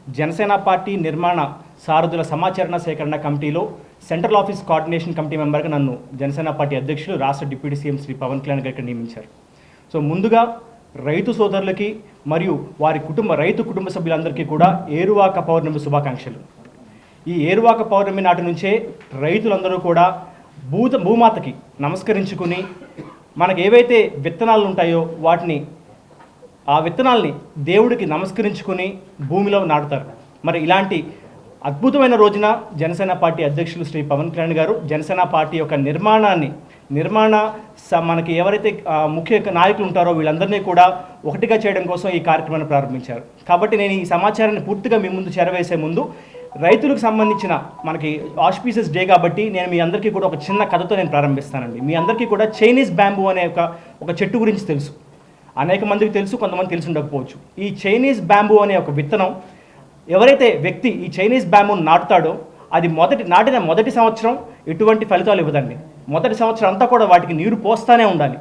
Janasena party నిర్మాణ సారథుల సమాచరణ సేకరణ కమిటీలో సెంట్రల్ ఆఫీస్ కోఆర్డినేషన్ కమిటీ మెంబర్గా నన్ను జనసేన పార్టీ అధ్యక్షులు రాష్ట్ర డిప్యూటీ సీఎం శ్రీ పవన్ కళ్యాణ్ గారికి నియమించారు. సో ముందుగా రైతు సోదరులకి మరియు వారి రైతు కుటుంబ సభ్యులందరికీ కూడా ఏరువాక పౌర్ణమి శుభాకాంక్షలు. ఈ ఏరువాక పౌర్ణమి నాటి నుంచే రైతులందరూ కూడా భూమాతకి నమస్కరించుకుని మనకు ఏవైతే విత్తనాలు ఉంటాయో ఆ విత్తనాల్ని దేవుడికి నమస్కరించుకుని భూమిలో నాటుతారు. మరి ఇలాంటి అద్భుతమైన రోజున జనసేన పార్టీ అధ్యక్షులు శ్రీ పవన్ కళ్యాణ్ గారు జనసేన పార్టీ యొక్క మనకి ఎవరైతే ముఖ్య నాయకులు ఉంటారో వీళ్ళందరినీ కూడా ఒకటిగా చేయడం కోసం ఈ కార్యక్రమాన్ని ప్రారంభించారు. కాబట్టి నేను ఈ సమాచారాన్ని పూర్తిగా మీ ముందు చేరవేసే ముందు రైతులకు సంబంధించిన మనకి ఆస్పీసెస్ డే కాబట్టి నేను మీ అందరికీ కూడా ఒక చిన్న కథతో నేను ప్రారంభిస్తానండి. మీ అందరికీ కూడా చైనీస్ బ్యాంబూ అనే ఒక చెట్టు గురించి తెలుసు. అనేక మందికి తెలుసు, కొంతమంది తెలిసి ఉండకపోవచ్చు. ఈ చైనీస్ బ్యాంబూ అనే ఒక విత్తనం ఎవరైతే వ్యక్తి ఈ చైనీస్ బ్యాంబూను నాటుతాడో అది నాటిన మొదటి సంవత్సరం ఎటువంటి ఫలితాలు ఇవ్వదండి. మొదటి సంవత్సరం అంతా కూడా వాటికి నీరు పోస్తానే ఉండాలి.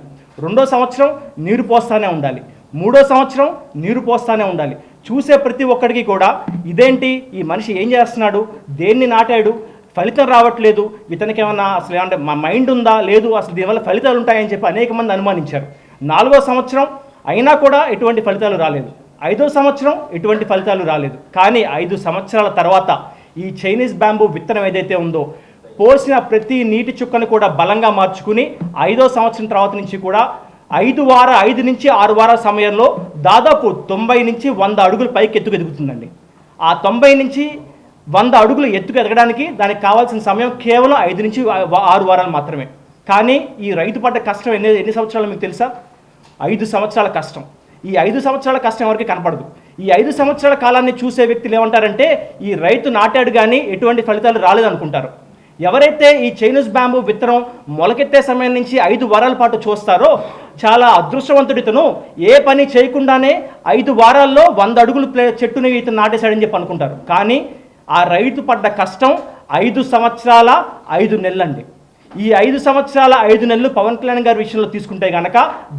రెండో సంవత్సరం నీరు పోస్తానే ఉండాలి. మూడో సంవత్సరం నీరు పోస్తానే ఉండాలి. చూసే ప్రతి ఒక్కడికి కూడా ఇదేంటి, ఈ మనిషి ఏం చేస్తున్నాడు, దేన్ని నాటాడు, ఫలితం రావట్లేదు, ఇతనికి ఏమన్నా అసలు ఏమంటే మా మైండ్ ఉందా లేదు, అసలు దీనివల్ల ఫలితాలు ఉంటాయని చెప్పి అనేక మంది అనుమానించారు. 4వ సంవత్సరం అయినా కూడా ఎటువంటి ఫలితాలు రాలేదు. 5వ సంవత్సరం ఎటువంటి ఫలితాలు రాలేదు. కానీ 5 సంవత్సరాల తర్వాత ఈ చైనీస్ బ్యాంబూ విత్తనం ఏదైతే ఉందో పోసిన ప్రతి నీటి చుక్కను కూడా బలంగా మార్చుకుని 5వ సంవత్సరం తర్వాత నుంచి కూడా 5 నుంచి 6 వారాల సమయంలో దాదాపు 90 నుంచి 100 అడుగులు పైకి ఎత్తుకు ఎదుగుతుందండి. ఆ 90 నుంచి 100 అడుగులు ఎత్తుకు ఎదగడానికి దానికి కావాల్సిన సమయం కేవలం 5 నుంచి 6 వారాలు మాత్రమే. కానీ ఈ రైతు పడ్డ కష్టం ఎన్ని సంవత్సరాలు మీకు తెలుసా? 5 సంవత్సరాల కష్టం. ఈ 5 సంవత్సరాల కష్టం ఎవరికి కనపడదు. ఈ 5 సంవత్సరాల కాలాన్ని చూసే వ్యక్తులు ఏమంటారంటే ఈ రైతు నాటాడు కానీ ఎటువంటి ఫలితాలు రాలేదనుకుంటారు. ఎవరైతే ఈ చైనీస్ బ్యాంబూ విత్తనం మొలకెత్తే సమయం నుంచి 5 వారాల పాటు చూస్తారో చాలా అదృష్టవంతుడితను ఏ పని చేయకుండానే 5 వారాల్లో 100 అడుగులు చెట్టుని ఇతను నాటేశాడని చెప్పి అనుకుంటారు. కానీ ఆ రైతు పడ్డ కష్టం 5 సంవత్సరాల 5 నెలలండి. ఈ 5 సంవత్సరాల 5 నెలలు పవన్ కళ్యాణ్ గారి విషయంలో తీసుకుంటే కనుక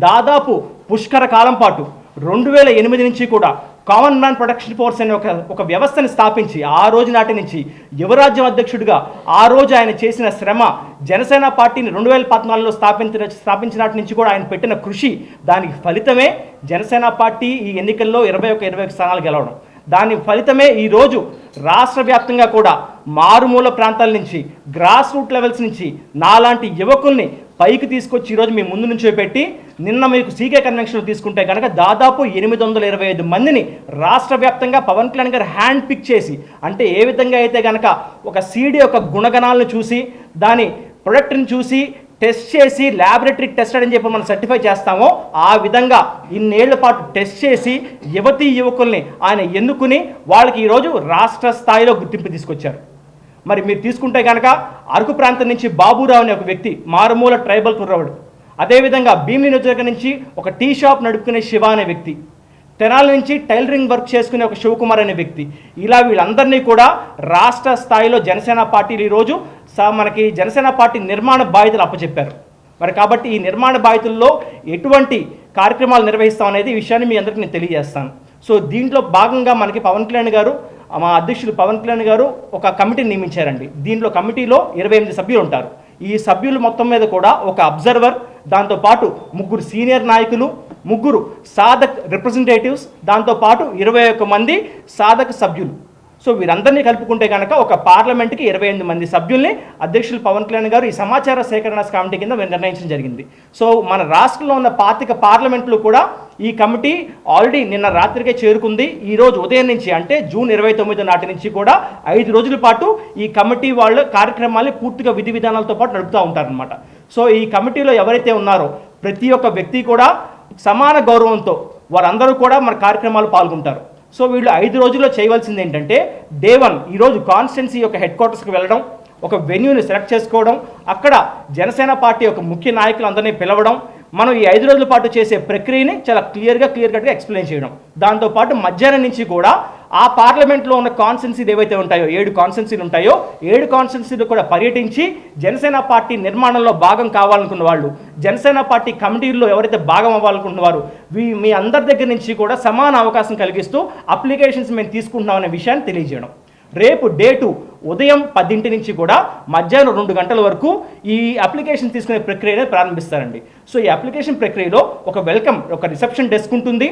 దాదాపు పుష్కర కాలం పాటు 2008 నుంచి కూడా కామన్ మ్యాన్ ప్రొటెక్షన్ ఫోర్స్ అనే ఒక వ్యవస్థని స్థాపించి ఆ రోజు నాటి నుంచి యువరాజ్యం అధ్యక్షుడిగా ఆ రోజు ఆయన చేసిన శ్రమ, జనసేన పార్టీని 2014లో స్థాపించినటి నుంచి కూడా ఆయన పెట్టిన కృషి, దానికి ఫలితమే జనసేన పార్టీ ఈ ఎన్నికల్లో 21 స్థానాలు గెలవడం. దాని ఫలితమే ఈరోజు రాష్ట్ర వ్యాప్తంగా కూడా మారుమూల ప్రాంతాల నుంచి గ్రాస్ రూట్ లెవెల్స్ నుంచి నాలాంటి యువకుల్ని పైకి తీసుకొచ్చి ఈరోజు మీ ముందు నుంచో పెట్టి నిన్న మీకు సీకే కన్వెన్షన్ తీసుకుంటే కనుక దాదాపు 825 మందిని రాష్ట్ర వ్యాప్తంగా పవన్ కళ్యాణ్ గారు హ్యాండ్ పిక్ చేసి, అంటే ఏ విధంగా అయితే కనుక ఒక సీడీ యొక్క గుణగణాలను చూసి దాని ప్రొడక్ట్ని చూసి టెస్ట్ చేసి ల్యాబొరేటరీ టెస్టెడ్ అని చెప్పి మనం సర్టిఫై చేస్తామో ఆ విధంగా ఇన్నేళ్ల పాటు టెస్ట్ చేసి యువకుల్ని ఆయన ఎన్నుకుని వాళ్ళకి ఈరోజు రాష్ట్ర స్థాయిలో గుర్తింపు తీసుకొచ్చారు. మరి మీరు తీసుకుంటే కనుక అరకు ప్రాంతం నుంచి బాబురావు అనే ఒక వ్యక్తి మారుమూల ట్రైబల్ కుర్రవాడు, అదేవిధంగా భీమిలి నియోజకవర్గం నుంచి ఒక టీ షాప్ నడుపుకునే శివ అనే వ్యక్తి, తెనాలి నుంచి టైలరింగ్ వర్క్ చేసుకునే ఒక శివకుమార్ అనే వ్యక్తి, ఇలా వీళ్ళందరినీ కూడా రాష్ట్ర స్థాయిలో జనసేన పార్టీలు ఈరోజు మనకి జనసేన పార్టీ నిర్మాణ బాధ్యతలు అప్పచెప్పారు. మరి కాబట్టి ఈ నిర్మాణ బాధ్యతల్లో ఎటువంటి కార్యక్రమాలు నిర్వహిస్తామనేది ఈ విషయాన్ని మీ అందరికీ నేను తెలియజేస్తాను. సో దీంట్లో భాగంగా మనకి పవన్ కళ్యాణ్ గారు, మా అధ్యక్షులు పవన్ కళ్యాణ్ గారు ఒక కమిటీని నియమించారండి. దీంట్లో కమిటీలో 28 సభ్యులు ఉంటారు. ఈ సభ్యులు మొత్తం మీద కూడా ఒక అబ్జర్వర్, దాంతోపాటు 3 సీనియర్ నాయకులు, 3 సాధక్ రిప్రజెంటేటివ్స్, దాంతోపాటు 21 మంది సాధక సభ్యులు. సో వీరందరినీ కలుపుకుంటే కనుక ఒక పార్లమెంట్కి 28 మంది సభ్యుల్ని అధ్యక్షులు పవన్ కళ్యాణ్ గారు ఈ సమాచార సేకరణ కమిటీ కింద నిర్ణయించడం జరిగింది. సో మన రాష్ట్రంలో ఉన్న 25 పార్లమెంట్లు కూడా ఈ కమిటీ ఆల్రెడీ నిన్న రాత్రికే చేరుకుంది. ఈరోజు ఉదయం నుంచి అంటే జూన్ 29 నాటి నుంచి కూడా 5 రోజుల పాటు ఈ కమిటీ వాళ్ళ కార్యక్రమాన్ని పూర్తిగా విధి విధానాలతో పాటు నడుపుతూ ఉంటారనమాట. సో ఈ కమిటీలో ఎవరైతే ఉన్నారో ప్రతి ఒక్క వ్యక్తి కూడా సమాన గౌరవంతో వారందరూ కూడా మన కార్యక్రమాలు పాల్గొంటారు. సో వీళ్ళు 5 రోజుల్లో చేయవలసింది ఏంటంటే డే 1 ఈరోజు కాన్స్టిట్యున్సీ యొక్క హెడ్ క్వార్టర్స్కి వెళ్ళడం, ఒక వెన్యూని సెలెక్ట్ చేసుకోవడం, అక్కడ జనసేన పార్టీ యొక్క ముఖ్య నాయకులందరినీ పిలవడం, మనం ఈ 5 రోజుల పాటు చేసే ప్రక్రియని చాలా క్లియర్ కట్గా ఎక్స్ప్లెయిన్ చేయడం. దాంతోపాటు మధ్యాహ్నం నుంచి కూడా ఆ పార్లమెంట్లో ఉన్న కాన్స్టిట్యున్సీలు ఏవైతే ఉంటాయో 7 కాన్స్టిట్యున్సీలు ఉంటాయో 7 కాన్స్టిట్యున్సీలు కూడా పర్యటించి జనసేన పార్టీ నిర్మాణంలో భాగం కావాలనుకున్న వాళ్ళు, జనసేన పార్టీ కమిటీల్లో ఎవరైతే భాగం అవ్వాలనుకుంటున్నారో మీ అందరి దగ్గర నుంచి కూడా సమాన అవకాశం కలిగిస్తూ అప్లికేషన్స్ మేము తీసుకుంటున్నాం అనే విషయాన్ని తెలియజేయడం. రేపు డేటు ఉదయం 10 నుంచి కూడా మధ్యాహ్నం 2 గంటల వరకు ఈ అప్లికేషన్ తీసుకునే ప్రక్రియనే ప్రారంభిస్తారండి. సో ఈ అప్లికేషన్ ప్రక్రియలో ఒక వెల్కమ్, ఒక రిసెప్షన్ డెస్క్ ఉంటుంది.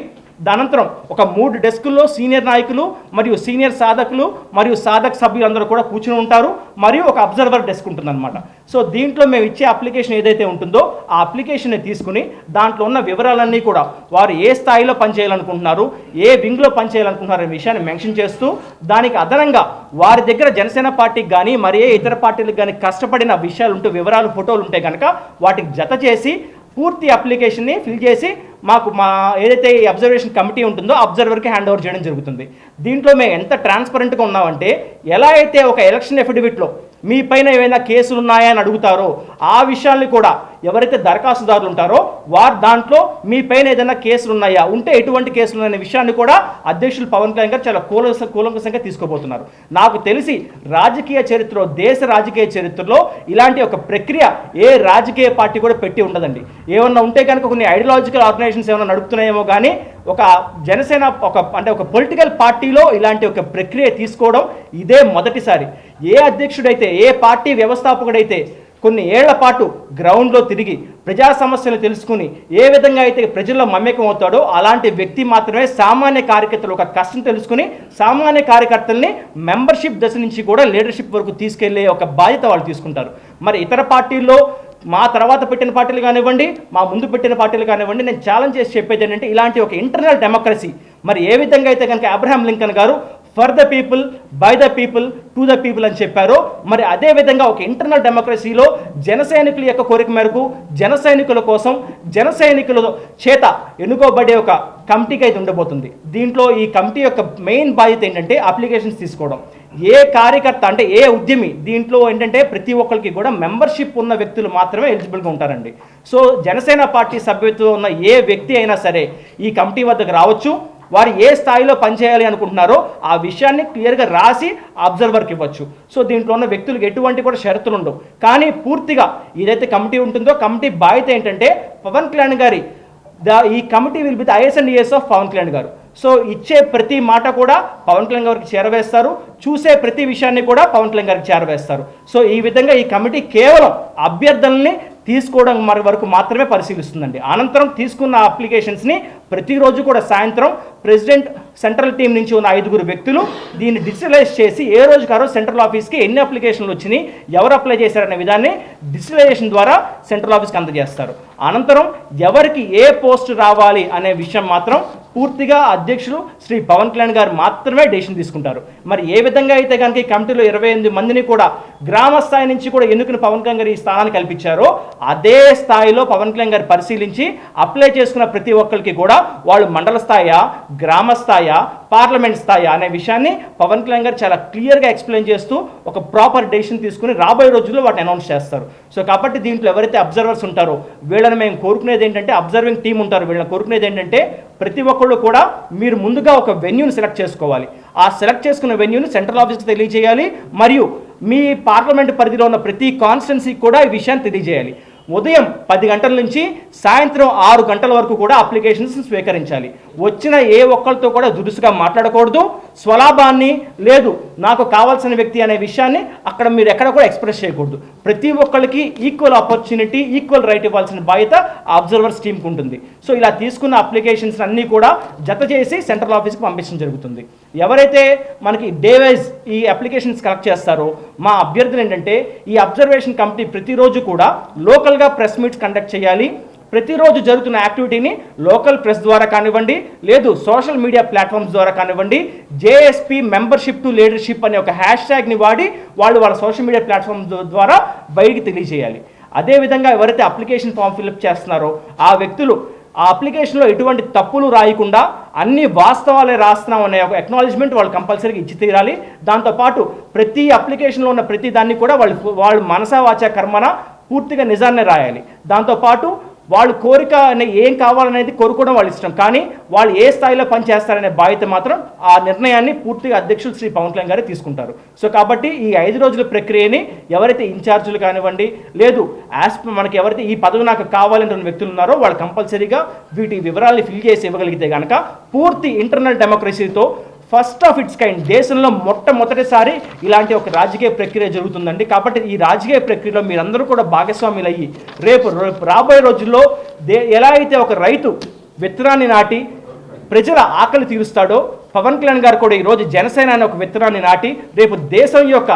దానంతరం ఒక 3 డెస్కుల్లో సీనియర్ నాయకులు మరియు సీనియర్ సాధకులు మరియు సాధక సభ్యులందరూ కూడా కూర్చుని ఉంటారు. మరియు ఒక అబ్జర్వర్ డెస్క్ ఉంటుందన్నమాట. సో దీంట్లో మేము ఇచ్చే అప్లికేషన్ ఏదైతే ఉంటుందో ఆ అప్లికేషన్ని తీసుకుని దాంట్లో ఉన్న వివరాలన్నీ కూడా వారు ఏ స్థాయిలో పనిచేయాలనుకుంటున్నారు, ఏ వింగ్లో పనిచేయాలనుకుంటున్నారు అనే విషయాన్ని మెన్షన్ చేస్తూ, దానికి అదనంగా వారి దగ్గర జనసేన పార్టీకి కానీ మరి ఏ ఇతర పార్టీలకు కానీ కష్టపడిన విషయాలు ఉంటూ వివరాలు ఫోటోలు ఉంటే కనుక వాటికి జత చేసి పూర్తి అప్లికేషన్ని ఫిల్ చేసి మా ఏదైతే ఈ అబ్జర్వేషన్ కమిటీ ఉంటుందో అబ్జర్వర్కి హ్యాండ్ ఓవర్ చేయడం జరుగుతుంది. దీంట్లో మేము ఎంత ట్రాన్స్పరెంట్గా ఉన్నామంటే, ఎలా అయితే ఒక ఎలక్షన్ ఎఫిడవిట్లో మీ పైన ఏమైనా కేసులు ఉన్నాయా అని అడుగుతారో ఆ విషయాల్ని కూడా ఎవరైతే దరఖాస్తుదారులు ఉంటారో వారు దాంట్లో మీ పైన ఏదైనా కేసులు ఉన్నాయా, ఉంటే ఎటువంటి కేసులు ఉన్నాయనే విషయాన్ని కూడా అధ్యక్షులు పవన్ కళ్యాణ్ గారు చాలా కూలంకషంగా తీసుకోబోతున్నారు. నాకు తెలిసి రాజకీయ చరిత్రలో, దేశ రాజకీయ చరిత్రలో ఇలాంటి ఒక ప్రక్రియ ఏ రాజకీయ పార్టీ కూడా పెట్టి ఉండదండి. ఏమన్నా ఉంటే కనుక కొన్ని ఐడియాలజికల్ ఆర్గనైజేషన్స్ ఏమైనా నడుపుతున్నాయేమో కానీ ఒక జనసేన ఒక పొలిటికల్ పార్టీలో ఇలాంటి ఒక ప్రక్రియ తీసుకోవడం ఇదే మొదటిసారి. ఏ అధ్యక్షుడైతే, ఏ పార్టీ వ్యవస్థాపకుడైతే కొన్ని ఏళ్ల పాటు గ్రౌండ్లో తిరిగి ప్రజా సమస్యలు తెలుసుకుని ఏ విధంగా అయితే ప్రజల్లో మమేకం అవుతాడో అలాంటి వ్యక్తి మాత్రమే సామాన్య కార్యకర్తలు ఒక కష్టం తెలుసుకుని సామాన్య కార్యకర్తల్ని మెంబర్షిప్ దశ నుంచి కూడా లీడర్షిప్ వరకు తీసుకెళ్లే ఒక బాధ్యత వాళ్ళు తీసుకుంటారు. మరి ఇతర పార్టీల్లో మా తర్వాత పెట్టిన పార్టీలు కానివ్వండి, మా ముందు పెట్టిన పార్టీలు కానివ్వండి, నేను ఛాలెంజ్ చేసి చెప్పేది ఏంటంటే ఇలాంటి ఒక ఇంటర్నల్ డెమోక్రసీ మరి ఏ విధంగా అయితే కనుక అబ్రహాం లింకన్ గారు for the people, by the people, to the people అని చెప్పారో, మరి అదేవిధంగా ఒక ఇంటర్నల్ డెమోక్రసీలో జన సైనికుల యొక్క కోరిక మేరకు జన సైనికుల కోసం జన సైనికుల చేత ఎన్నుకోబడే ఒక కమిటీకి అయితే ఉండబోతుంది. దీంట్లో ఈ కమిటీ యొక్క మెయిన్ బాధ్యత ఏంటంటే అప్లికేషన్స్ తీసుకోవడం. ఏ కార్యకర్త అంటే ఏ ఉద్యమి దీంట్లో ఏంటంటే ప్రతి ఒక్కరికి కూడా మెంబర్షిప్ ఉన్న వ్యక్తులు మాత్రమే ఎలిజిబుల్గా ఉంటారండి. సో జనసేన పార్టీ సభ్యత్వం ఉన్న ఏ వ్యక్తి అయినా సరే ఈ కమిటీ వద్దకు రావచ్చు. వారు ఏ స్థాయిలో పనిచేయాలి అనుకుంటున్నారో ఆ విషయాన్ని క్లియర్గా రాసి అబ్జర్వర్కి ఇవ్వచ్చు. సో దీంట్లో ఉన్న వ్యక్తులకు ఎటువంటి కూడా షరతులు ఉండవు. కానీ పూర్తిగా ఏదైతే కమిటీ ఉంటుందో కమిటీ బాధ్యత ఏంటంటే పవన్ కళ్యాణ్ గారి ఈ committee will be the eyes and ears of Pawan Kalyan గారు. సో ఇచ్చే ప్రతి మాట కూడా పవన్ కళ్యాణ్ గారికి చేరవేస్తారు, చూసే ప్రతి విషయాన్ని కూడా పవన్ కళ్యాణ్ గారికి చేరవేస్తారు. సో ఈ విధంగా ఈ కమిటీ కేవలం అభ్యర్థనల్ని తీసుకోవడం వరకు మాత్రమే పరిశీలిస్తుందండి. అనంతరం తీసుకున్న అప్లికేషన్స్ని ప్రతిరోజు కూడా సాయంత్రం ప్రెసిడెంట్ సెంట్రల్ టీం నుంచి ఉన్న 5 వ్యక్తులు దీన్ని డిజిటలైజ్ చేసి ఏ రోజుకి ఆ రోజు సెంట్రల్ ఆఫీస్కి ఎన్ని అప్లికేషన్లు వచ్చినాయి, ఎవరు అప్లై చేశారనే విధాన్ని డిజిటలైజేషన్ ద్వారా సెంట్రల్ ఆఫీస్కి అందజేస్తారు. అనంతరం ఎవరికి ఏ పోస్ట్ రావాలి అనే విషయం మాత్రం పూర్తిగా అధ్యక్షులు శ్రీ పవన్ కళ్యాణ్ గారు మాత్రమే డెసిషన్ తీసుకుంటారు. మరి ఏ విధంగా అయితే కనుక ఈ కమిటీలో 28 మందిని కూడా గ్రామ స్థాయి నుంచి కూడా ఎన్నుకుని పవన్ కళ్యాణ్ గారు ఈ స్థానాన్ని కల్పించారో అదే స్థాయిలో పవన్ కళ్యాణ్ గారు పరిశీలించి అప్లై చేసుకున్న ప్రతి ఒక్కరికి కూడా వాళ్ళు మండల స్థాయా, గ్రామ స్థాయా, పార్లమెంట్ స్థాయి అనే విషయాన్ని పవన్ కళ్యాణ్ గారు చాలా క్లియర్గా ఎక్స్ప్లెయిన్ చేస్తూ ఒక ప్రాపర్ డెసిషన్ తీసుకుని రాబోయే రోజుల్లో వాటిని అనౌన్స్ చేస్తారు. సో కాబట్టి దీంట్లో ఎవరైతే అబ్జర్వర్స్ ఉంటారో వీళ్ళని మేము కోరుకునేది ఏంటంటే, అబ్జర్వింగ్ టీం ఉంటారు వీళ్ళని కోరుకునేది ఏంటంటే ప్రతి ఒక్కళ్ళు కూడా మీరు ముందుగా ఒక వెన్యూని సెలెక్ట్ చేసుకోవాలి. ఆ సెలెక్ట్ చేసుకున్న వెన్యూని సెంట్రల్ ఆఫీస్కి తెలియజేయాలి. మరియు మీ పార్లమెంట్ పరిధిలో ఉన్న ప్రతి కాన్స్టిట్యున్సీకి కూడా ఈ విషయాన్ని తెలియజేయాలి. ఉదయం 10 గంటల నుంచి సాయంత్రం 6 గంటల వరకు కూడా అప్లికేషన్స్ స్వీకరించాలి. వచ్చిన ఏ ఒక్కరితో కూడా దురుసుగా మాట్లాడకూడదు. స్వలాభాన్ని లేదు నాకు కావాల్సిన వ్యక్తి అనే విషయాన్ని అక్కడ మీరు ఎక్కడ కూడా ఎక్స్ప్రెస్ చేయకూడదు. ప్రతి ఒక్కరికి ఈక్వల్ ఆపర్చునిటీ, ఈక్వల్ రైట్ ఇవ్వాల్సిన బాధ్యత అబ్జర్వర్స్ టీంకి ఉంటుంది. సో ఇలా తీసుకున్న అప్లికేషన్స్ అన్నీ కూడా జత చేసి సెంట్రల్ ఆఫీస్కి పంపించడం జరుగుతుంది. ఎవరైతే మనకి డే వైజ్ ఈ అప్లికేషన్స్ కలెక్ట్ చేస్తారో మా అభ్యర్థులు ఏంటంటే ఈ అబ్జర్వేషన్ కమిటీ ప్రతిరోజు కూడా లోకల్గా ప్రెస్ మీట్స్ కండక్ట్ చేయాలి. ప్రతిరోజు జరుగుతున్న యాక్టివిటీని లోకల్ ప్రెస్ ద్వారా కానివ్వండి, లేదు సోషల్ మీడియా ప్లాట్ఫామ్స్ ద్వారా కానివ్వండి, జేఎస్పీ మెంబర్షిప్ టు లీడర్షిప్ అనే ఒక హ్యాష్ట్యాగ్ని వాడి వాళ్ళ సోషల్ మీడియా ప్లాట్ఫామ్స్ ద్వారా బయటికి తెలియజేయాలి. అదేవిధంగా ఎవరైతే అప్లికేషన్ ఫామ్ ఫిల్అప్ చేస్తున్నారో ఆ వ్యక్తులు ఆ అప్లికేషన్లో ఎటువంటి తప్పులు రాయకుండా అన్ని వాస్తవాలే రాస్తున్నాం అనే ఒక అక్నాలెడ్జ్మెంట్ వాళ్ళు కంపల్సరీగా ఇచ్చి తీరాలి. దాంతోపాటు ప్రతి అప్లికేషన్లో ఉన్న ప్రతి దాన్ని కూడా వాళ్ళు మనసా వాచా కర్మన పూర్తిగా నిజాన్నే రాయాలి. దాంతోపాటు వాళ్ళు కోరిక ఏం కావాలనేది కోరుకోవడం వాళ్ళ ఇష్టం, కానీ వాళ్ళు ఏ స్థాయిలో పనిచేస్తారనే బాధ్యత మాత్రం ఆ నిర్ణయాన్ని పూర్తిగా అధ్యక్షులు శ్రీ పవన్ కళ్యాణ్ గారే తీసుకుంటారు. సో కాబట్టి ఈ 5 రోజుల ప్రక్రియని ఎవరైతే ఇన్ఛార్జీలు కానివ్వండి, లేదు మనకి ఎవరైతే ఈ పదవి నాకు కావాలంటున్న వ్యక్తులు ఉన్నారో వాళ్ళు కంపల్సరీగా వీటి వివరాల్ని ఫిల్ చేసి ఇవ్వగలిగితే కనుక పూర్తి ఇంటర్నల్ డెమోక్రసీతో ఫస్ట్ ఆఫ్ ఇట్స్ కైండ్ దేశంలో మొట్టమొదటిసారి ఇలాంటి ఒక రాజకీయ ప్రక్రియ జరుగుతుందండి. కాబట్టి ఈ రాజకీయ ప్రక్రియలో మీరందరూ కూడా భాగస్వాములు అయ్యి రేపు రాబోయే రోజుల్లో ఎలా అయితే ఒక రైతు విత్తనాన్ని నాటి ప్రజల ఆకలి తీరుస్తాడో, పవన్ కళ్యాణ్ గారు కూడా ఈరోజు జనసేన అనే ఒక విత్తనాన్ని నాటి రేపు దేశం యొక్క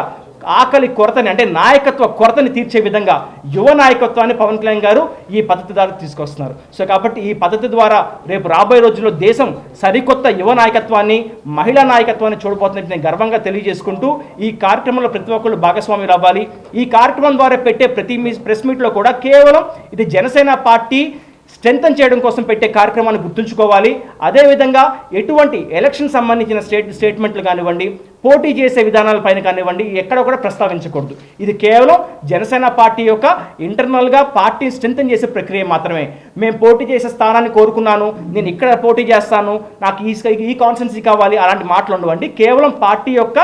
ఆకలి కొరతని అంటే నాయకత్వ కొరతని తీర్చే విధంగా యువ నాయకత్వాన్ని పవన్ కళ్యాణ్ గారు ఈ పద్ధతి ద్వారా తీసుకొస్తున్నారు. సో కాబట్టి ఈ పద్ధతి ద్వారా రేపు రాబోయే రోజుల్లో దేశం సరికొత్త యువ నాయకత్వాన్ని, మహిళా నాయకత్వాన్ని చూడబోతున్నట్టు నేను గర్వంగా తెలియజేసుకుంటూ ఈ కార్యక్రమంలో ప్రతి ఒక్కళ్ళు భాగస్వాములు అవ్వాలి. ఈ కార్యక్రమం ద్వారా పెట్టే ప్రతి ప్రెస్ మీట్లో కూడా కేవలం ఇది జనసేన పార్టీ స్ట్రెంథన్ చేయడం కోసం పెట్టే కార్యక్రమాన్ని గుర్తుంచుకోవాలి. అదేవిధంగా ఎటువంటి ఎలక్షన్ సంబంధించిన స్టేట్మెంట్లు కానివ్వండి, పోటీ చేసే విధానాలపైన కానివ్వండి ఎక్కడ కూడా ప్రస్తావించకూడదు. ఇది కేవలం జనసేన పార్టీ యొక్క ఇంటర్నల్గా పార్టీ స్ట్రెంథన్ చేసే ప్రక్రియ మాత్రమే. మేము పోటీ చేసే స్థానాన్ని కోరుకున్నాను, నేను ఇక్కడ పోటీ చేస్తాను, నాకు ఈ కాన్స్టిట్యున్సీ కావాలి, అలాంటి మాటలు ఉండవండి. కేవలం పార్టీ యొక్క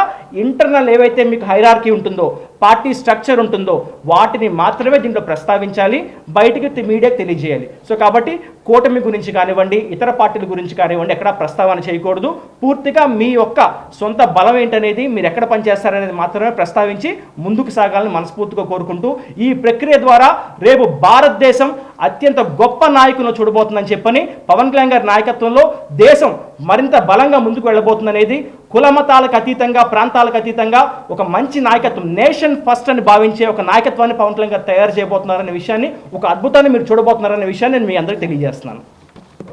ఇంటర్నల్ ఏవైతే మీకు హైరార్కీ ఉంటుందో, పార్టీ స్ట్రక్చర్ ఉంటుందో వాటిని మాత్రమే దీంట్లో ప్రస్తావించాలి, బయటికి మీడియాకి తెలియజేయాలి. సో కాబట్టి కూటమి గురించి కానివ్వండి, ఇతర పార్టీల గురించి కానివ్వండి ఎక్కడ ప్రస్తావన చేయకూడదు. పూర్తిగా మీ యొక్క సొంత బలం ఏంటనేది, మీరు ఎక్కడ పనిచేస్తారనేది మాత్రమే ప్రస్తావించి ముందుకు సాగాలని మనస్ఫూర్తిగా కోరుకుంటూ ఈ ప్రక్రియ ద్వారా రేపు భారతదేశం అత్యంత గొప్ప నాయకులను చూడబోతుందని చెప్పని పవన్ కళ్యాణ్ గారి నాయకత్వంలో దేశం మరింత బలంగా ముందుకు వెళ్ళబోతుందనేది, కులమతాలకు అతీతంగా, ప్రాంతాలకు అతీతంగా ఒక మంచి నాయకత్వం, నేషన్ ఫస్ట్ అని భావించే ఒక నాయకత్వాన్ని పవన్ కళ్యాణ్ గారు తయారు చేయబోతున్నారనే విషయాన్ని, ఒక అద్భుతాన్ని మీరు చూడబోతున్నారనే విషయాన్ని నేను మీ అందరికీ తెలియజేస్తున్నాను.